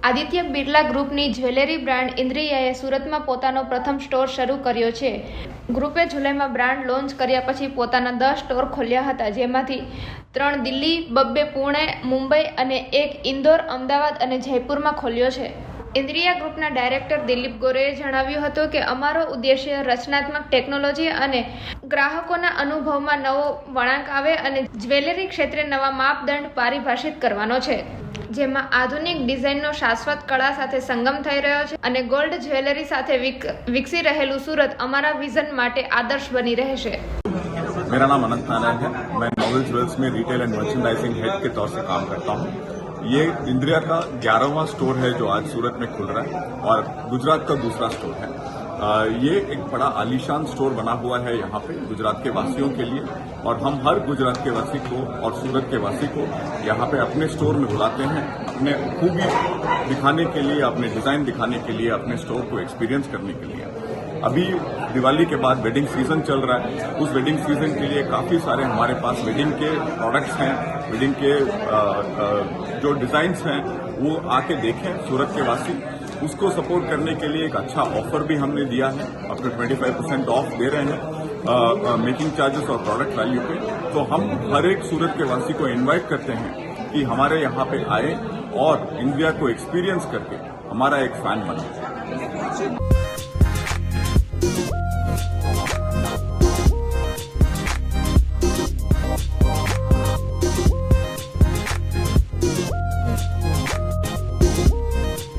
આદિત્ય બિરલા ગ્રુપની jewellery brand ઇન્દ્રિયાએ સુરતમાં પોતાનો પ્રથમ સ્ટોર શરૂ કર્યો છે. ગ્રુપે જુલાઈમાં બ્રાન્ડ લોન્ચ કર્યા પછી પોતાના 10 સ્ટોર ખોલ્યા હતા, જેમાંથી 3 દિલ્હી, 2 પુણે, મુંબઈ અને 1 ઇન્દોર, અમદાવાદ અને જયપુરમાં ખોલ્યો છે. ઇન્દ્રિયા ગ્રુપના ડાયરેક્ટર દિલીપ ગોરેએ જણાવ્યું હતું કે અમારો ઉદ્દેશ્ય રચનાત્મક ટેકનોલોજી અને ગ્રાહકોના અનુભવમાં નવો વળાંક આવે અને જ્વેલરી ક્ષેત્રે નવા માપદંડ પરિભાષિત કરવાનો છે, જેમાં આધુનિક ડિઝાઇનનો શાશ્વત કળા સાથે સંગમ થઈ રહ્યો છે અને ગોલ્ડ જ્વેલરી સાથે વિકસી રહેલું સુરત અમારા વિઝન માટે આદર્શ બની રહેશે. मेरा नाम अनंत नारायण है. मैं नॉवेल ज्वेल्स में रिटेल एंड मर्चेंडाइजिंग हेड के तौर से काम करता हूँ. ये इंद्रिया का 11वां स्टोर है जो आज सूरत में खुल रहा है और गुजरात का दूसरा स्टोर है. ये एक बड़ा आलीशान स्टोर बना हुआ है यहाँ पे गुजरात के वासियों के लिए और हम हर गुजरात के वासी को और सूरत के वासी को यहाँ पे अपने स्टोर में बुलाते हैं, अपने खूबी दिखाने के लिए, अपने डिजाइन दिखाने के लिए, अपने स्टोर को एक्सपीरियंस करने के लिए. अभी दिवाली के बाद वेडिंग सीजन चल रहा है. उस वेडिंग सीजन के लिए काफी सारे हमारे पास वेडिंग के प्रोडक्ट्स हैं, वेडिंग के जो डिजाइन्स हैं वो आके देखें सूरत के वासी. उसको सपोर्ट करने के लिए एक अच्छा ऑफर भी हमने दिया है. अपने 25% ऑफ दे रहे हैं मेकिंग चार्जेस और प्रोडक्ट वैल्यू पे. तो हम हर एक सूरत के वासी को इनवाइट करते हैं कि हमारे यहाँ पे आए और इंडिया को एक्सपीरियंस करके हमारा एक फैन बने.